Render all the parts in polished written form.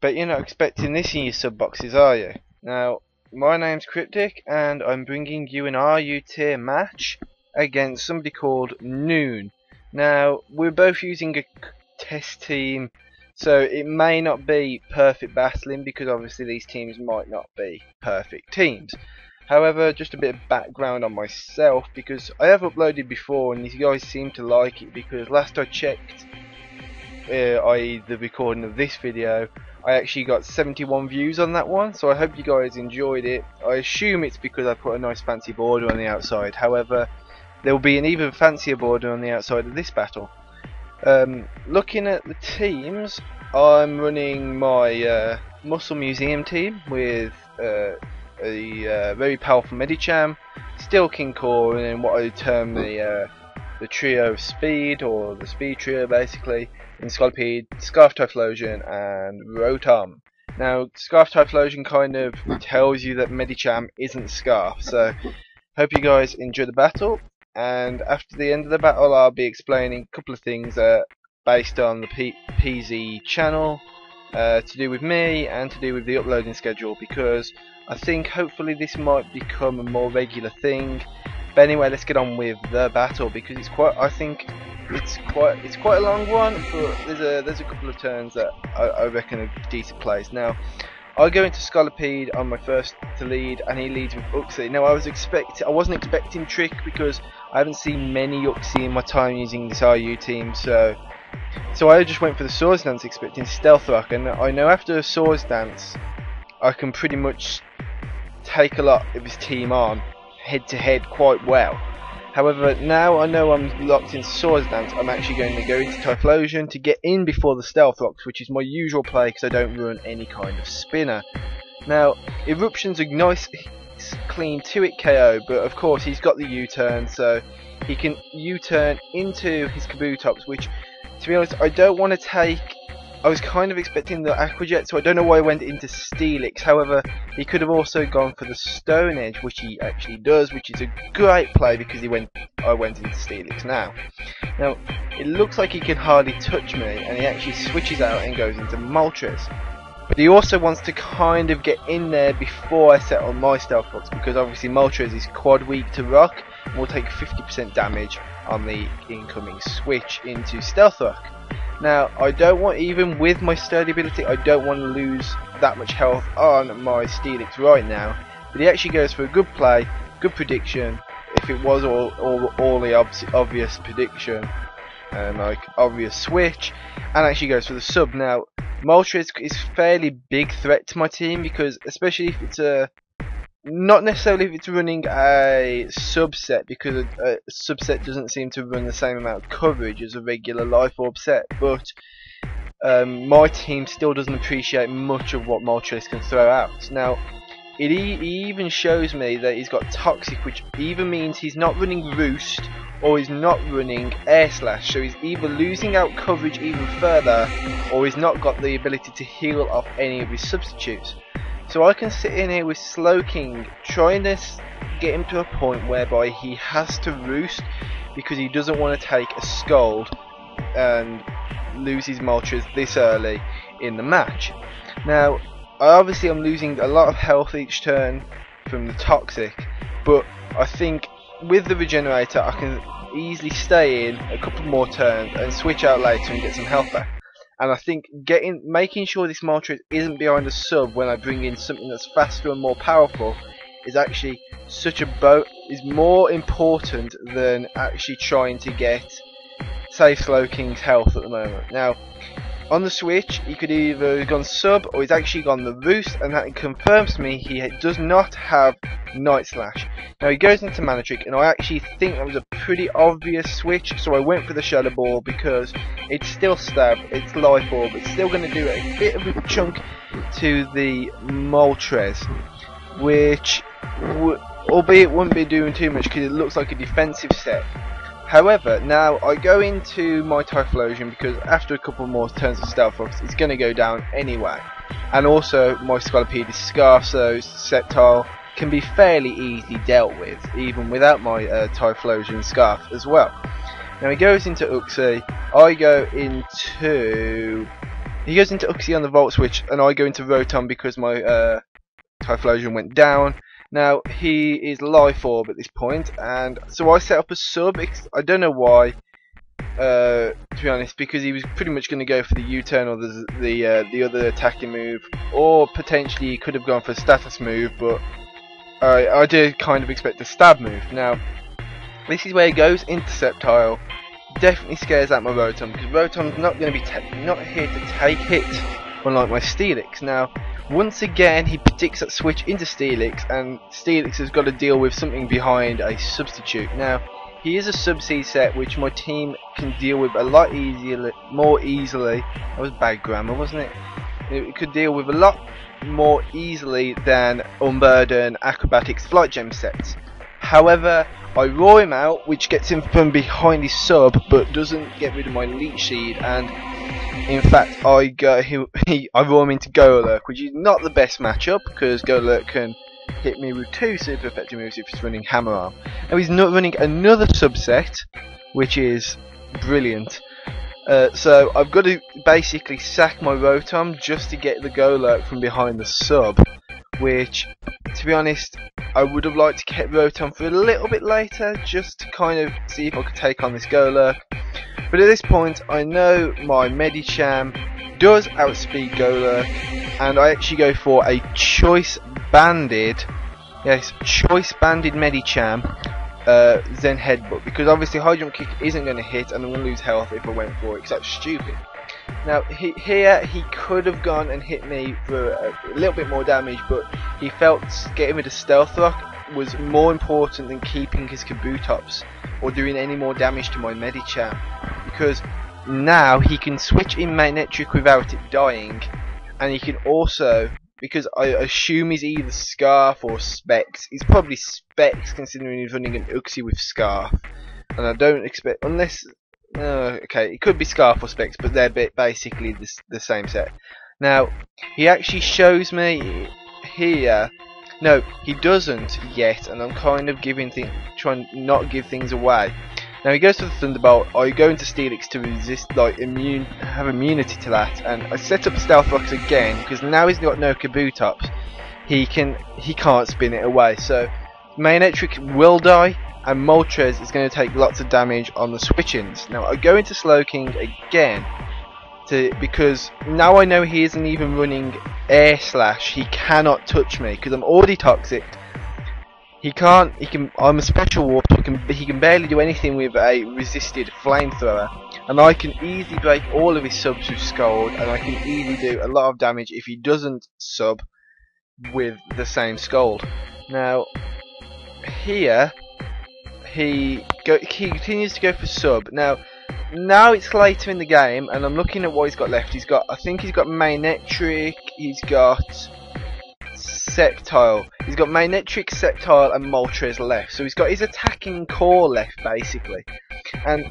Bet you're not expecting this in your sub boxes, are you? Now, my name's Cryptic, and I'm bringing you an RU tier match against somebody called Noon. Now, we're both using a test team, so it may not be perfect battling because obviously these teams might not be perfect teams. However, just a bit of background on myself, because I have uploaded before and you guys seem to like it, because last I checked, i.e. the recording of this video, I actually got 71 views on that one, so I hope you guys enjoyed it. I assume it's because I put a nice fancy border on the outside. However, there will be an even fancier border on the outside of this battle. Looking at the teams, I'm running my Muscle Museum team with a very powerful Medicham, Steel King Core, and then what I term the trio of speed, or the speed trio basically, in Scolipede, Scarf Typhlosion and Rotom. Now, Scarf Typhlosion kind of tells you that Medicham isn't Scarf, so hope you guys enjoy the battle, and after the end of the battle I'll be explaining a couple of things based on the PZ channel, to do with me and to do with the uploading schedule, because I think hopefully this might become a more regular thing. But anyway, let's get on with the battle, because it's quite, I think it's quite a long one, but there's a couple of turns that I reckon are decent plays. Now, I go into Scolipede on my first to lead, and he leads with Uxie. Now, I wasn't expecting Trick because I haven't seen many Uxie in my time using this RU team, so I just went for the Swords Dance expecting Stealth Rock, and I know after a Swords Dance I can pretty much take a lot of his team on head to head quite well. However, now I know I'm locked into Swords Dance, I'm actually going to go into Typhlosion to get in before the Stealth Rocks, which is my usual play because I don't run any kind of spinner. Now, Eruption's a nice clean 2-hit KO, but of course he's got the U-turn, so he can U-turn into his Kabutops, which, to be honest, I don't want to take. I was kind of expecting the Aqua Jet, so I don't know why I went into Steelix. However, he could have also gone for the Stone Edge, which he actually does, which is a great play because I went into Steelix now. Now, it looks like he can hardly touch me, and he actually switches out and goes into Moltres. But he also wants to kind of get in there before I set on my Stealth Rocks, because obviously Moltres is quad weak to Rock and will take 50% damage on the incoming switch into Stealth Rock. Now, I don't want, even with my sturdy ability, I don't want to lose that much health on my Steelix right now. But he actually goes for a good play, good prediction, if it was all the obvious prediction, and like obvious switch, and actually goes for the sub. Now, Moltres is a fairly big threat to my team, because especially if it's not necessarily if it's running a subset, because a subset doesn't seem to run the same amount of coverage as a regular Life Orb set, but my team still doesn't appreciate much of what Moltres can throw out. Now, he even shows me that he's got Toxic, which either means he's not running Roost or he's not running Air Slash, so he's either losing out coverage even further or he's not got the ability to heal off any of his substitutes. So I can sit in here with Slowking, trying to get him to a point whereby he has to Roost because he doesn't want to take a Scald and lose his Moltres this early in the match. Now, obviously I'm losing a lot of health each turn from the Toxic, but I think with the Regenerator I can easily stay in a couple more turns and switch out later and get some health back. And I think making sure this Moltres isn't behind a sub when I bring in something that's faster and more powerful is actually is more important than actually trying to get save Slowking's health at the moment. Now, on the Switch, he could either have gone sub or he's actually gone the Roost, and that confirms to me he does not have Night Slash. Now he goes into Mana Trick, and I actually think that was a pretty obvious switch, so I went for the Shadow Ball because it's still stab, it's Life Orb, it's still going to do a bit of a chunk to the Moltres, which albeit wouldn't be doing too much because it looks like a defensive set. However, now I go into my Typhlosion because after a couple more turns of Stealth Rocks, it's going to go down anyway. And also, my Scolipede is Scarf, so Sceptile can be fairly easily dealt with, even without my Typhlosion Scarf as well. Now he goes into Uxie, I go into he goes into Uxie on the Volt Switch, and I go into Rotom because my Typhlosion went down. Now he is Life Orb at this point, and so I set up a sub. I don't know why, to be honest, because he was pretty much going to go for the U-turn or the other attacking move, or potentially he could have gone for a status move, but I did kind of expect a stab move. Now this is where he goes into Sceptile. Definitely scares out my Rotom, because Rotom's not going to be not here to take hits, unlike my Steelix. Now once again he predicts that switch into Steelix, and Steelix has got to deal with something behind a substitute. Now he is a Sub-Seed set which my team can deal with a lot more easily. That was bad grammar, wasn't it? It could deal with a lot more easily than Unburden, Acrobatics, Flight Gem sets. However, I roar him out, which gets him from behind his sub, but doesn't get rid of my Leech Seed, and in fact I roar him into Golurk, which is not the best matchup, because Golurk can hit me with 2 super effective moves if he's running Hammer Arm. Now he's not running another subset, which is brilliant. So I've got to basically sack my Rotom just to get the Golurk from behind the sub, which, to be honest, I would have liked to keep Rotom for a little bit later, just to kind of see if I could take on this Golurk. But at this point, I know my Medicham does outspeed Golurk, and I actually go for a choice banded Medicham Zen Headbutt, because obviously High Jump Kick isn't going to hit, and I'm going to lose health if I went for it, because that's stupid. Now here he could have gone and hit me for a little bit more damage, but he felt getting rid of Stealth Rock was more important than keeping his Kabutops or doing any more damage to my Medicham, because now he can switch in Magnetric without it dying, and he can also, because I assume he's either Scarf or Specs. He's probably Specs, considering he's running an Uxie with Scarf, and I don't expect, unless okay, it could be Scarf or Specs, but they're basically the same set. Now he actually shows me here. No, he doesn't yet, and I'm kind of trying not give things away. Now he goes for the Thunderbolt. I go into Steelix to resist, like have immunity to that, and I set up Stealth Rocks again, because now he's got no Kabutops. He can't spin it away. So Magnetric will die, and Moltres is going to take lots of damage on the switch-ins. Now I go into Slowking again, because now I know he isn't even running Air Slash. He cannot touch me because I'm already toxic. I'm a special warp, so he can barely do anything with a resisted flamethrower, and I can easily break all of his subs with Scald, and I can easily do a lot of damage if he doesn't sub with the same Scald. Now here he continues to go for sub. Now it's later in the game, and I'm looking at what he's got left. I think he's got Magnetric, he's got Sceptile. He's got Magnetric, Sceptile, and Moltres left. So he's got his attacking core left, basically. And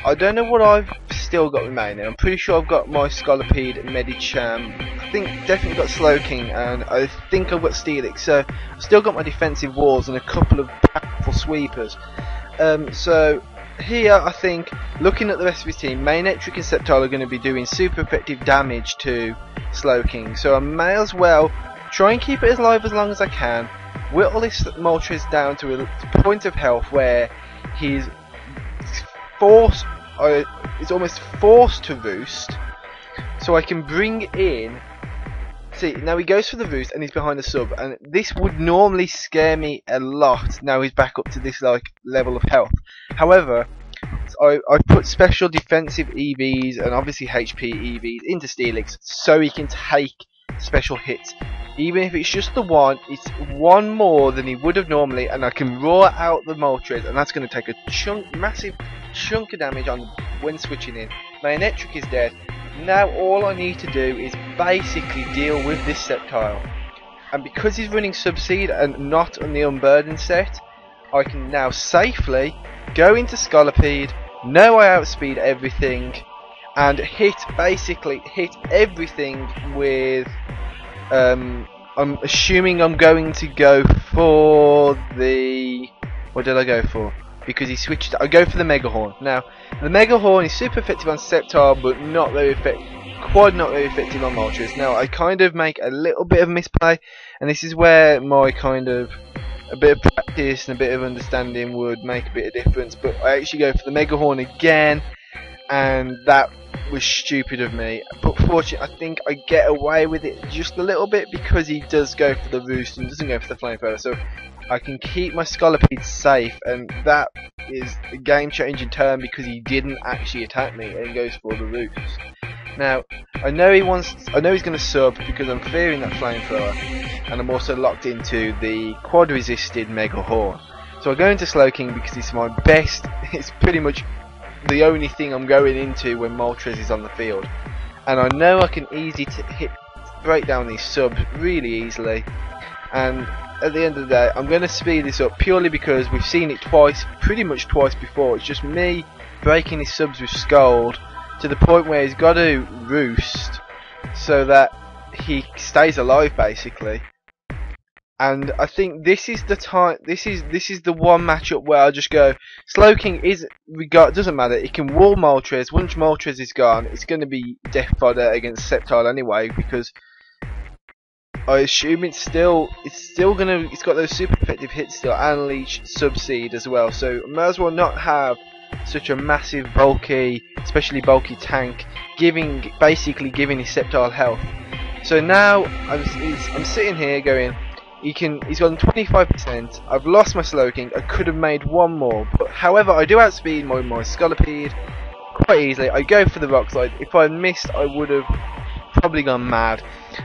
I don't know what I've still got remaining. I'm pretty sure I've got my Scolipede and Medicham. I think definitely got Slowking, and I think I've got Steelix. So I've still got my defensive walls and a couple of powerful sweepers. So here, I think, looking at the rest of his team, Magnetric and Sceptile are going to be doing super effective damage to Slowking. So I may as well try and keep it alive as long as I can, whittle this Moltres down to a point of health where he's almost forced to roost, so I can bring in. See, now he goes for the roost and he's behind the sub, and this would normally scare me a lot. Now he's back up to this level of health. However, I put special defensive EVs and obviously HP EVs into Steelix so he can take special hits. Even if it's just the one, it's one more than he would have normally, and I can roar out the Moltres, and that's going to take a massive chunk of damage when switching in. Magnetric is dead. Now all I need to do is basically deal with this Sceptile, and because he's running Sub-Seed and not on the Unburdened set, I can now safely go into Scolipede, know I outspeed everything, and basically hit everything with I'm assuming I'm going to go for the... What did I go for? Because he switched... I go for the Mega Horn. Now, the Mega Horn is super effective on Sceptile, but not very effective. quad not very effective on Moltres. Now I kind of make a little bit of misplay, and this is where my kind of a bit of practice and a bit of understanding would make a bit of difference. But I actually go for the Mega Horn again, and that was stupid of me. But fortunately, I think I get away with it just a little bit because he does go for the Roost and doesn't go for the Flamethrower, so I can keep my Scolipede safe, and that is a game-changing turn because he didn't actually attack me and he goes for the Roost. Now, I know he's going to sub because I'm fearing that Flamethrower, and I'm also locked into the quad-resisted Mega Horn. So I go into Slowking because it's my best. It's pretty much the only thing I'm going into when Moltres is on the field, and I know I can easily break down these subs really easily. And at the end of the day, I'm going to speed this up purely because we've seen it twice, pretty much twice before. It's just me breaking his subs with Scold to the point where he's got to Roost so that he stays alive basically. And I think this is the time. This is the one matchup where I just go. Slowking doesn't matter. It can wall Moltres. Once Moltres is gone, it's going to be death fodder against Sceptile anyway, because I assume it's got those super effective hits still, and Leech Subseed as well. So I might as well not have such a massive, bulky, especially bulky tank, basically giving his Sceptile health. So now I'm sitting here going. He's got 25%. I've lost my Slowking. I could have made one more, but however, I do outspeed my Scolipede quite easily. I go for the Rock Slide. If I missed, I would have probably gone mad.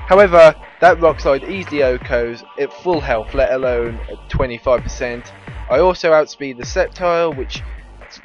However, that Rock Slide easily OHKOs at full health, let alone at 25%. I also outspeed the Sceptile, which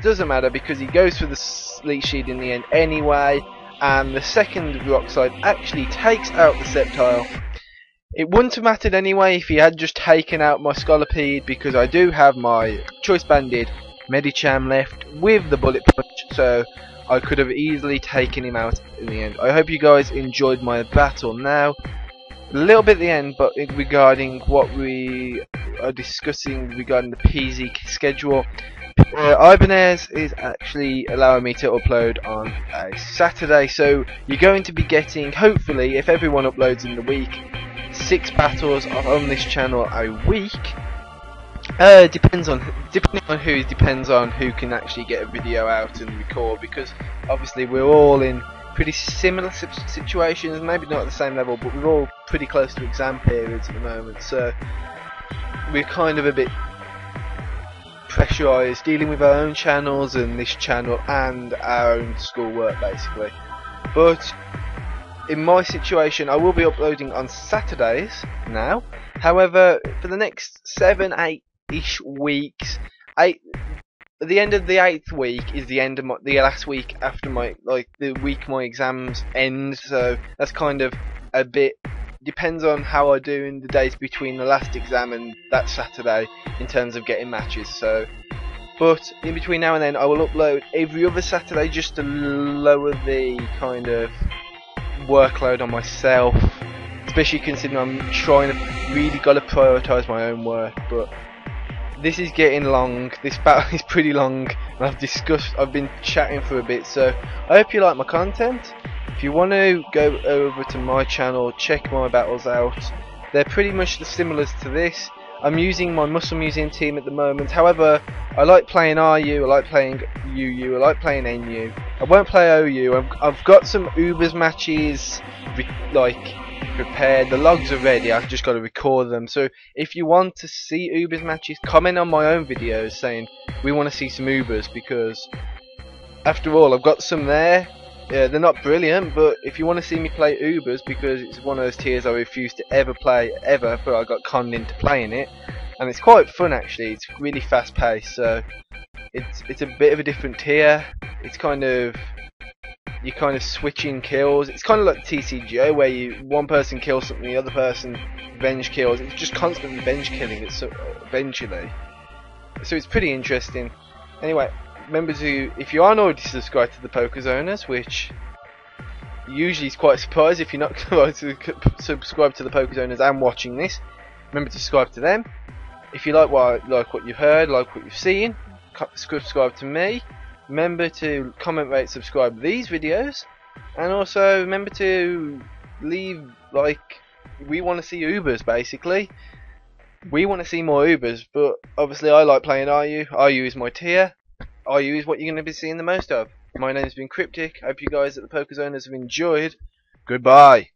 doesn't matter because he goes for the Leech Seed in the end anyway. And the second Rock Slide actually takes out the Sceptile. It wouldn't have mattered anyway if he had just taken out my Scolipede, because I do have my Choice Banded Medicham left with the Bullet Punch, so I could have easily taken him out in the end. I hope you guys enjoyed my battle. Now, a little bit at the end, but regarding what we are discussing regarding the PZ schedule, Ibanez is actually allowing me to upload on a Saturday, so you're going to be getting, hopefully, if everyone uploads in the week, 6 battles on this channel a week. Depending on who, depends on who can actually get a video out and record, because obviously we're all in pretty similar situations, maybe not at the same level, but we're all pretty close to exam periods at the moment, so we're kind of a bit pressurised dealing with our own channels and this channel and our own schoolwork basically. But in my situation, I will be uploading on Saturdays now. However, for the next 7-8-ish weeks, at the end of the 8th week is the end of the last week after the week my exams end. So that's kind of a bit, depends on how I do in the days between the last exam and that Saturday in terms of getting matches. So, but in between now and then, I will upload every other Saturday just to lower the kind of workload on myself, especially considering I'm trying to really got to prioritise my own work. But this is getting long. This battle is pretty long, and I've been chatting for a bit. So I hope you like my content. If you want to go over to my channel, check my battles out. They're pretty much similar to this. I'm using my Muscle Museum team at the moment. However, I like playing RU, I like playing UU, I like playing NU. I won't play OU. I've got some Ubers matches prepared. The logs are ready. I've just got to record them. So if you want to see Ubers matches, comment on my own videos saying we want to see some Ubers, because after all, I've got some there. They're not brilliant, but if you want to see me play Ubers, because it's one of those tiers I refuse to ever play ever, but I got conned into playing it, and it's quite fun actually. It's really fast paced, so it's a bit of a different tier. It's kind of, you're kind of switching kills. It's kind of like TCGO, where one person kills something, the other person venge kills. It's just constantly venge killing it, so eventually. So it's pretty interesting. Anyway, remember to, if you aren't already subscribed to the Pokezoners, which usually is quite a surprise if you're not subscribed to the Pokezoners and watching this, remember to subscribe to them. If you like what you've heard, like what you've seen, subscribe to me. Remember to comment, rate, subscribe these videos, And also remember to leave, like, we want to see Ubers basically. We want to see more Ubers, but obviously I like playing RU. RU is my tier. RU is what you're going to be seeing the most of. My name's been Cryptic. Hope you guys at the Pokezoners have enjoyed. Goodbye.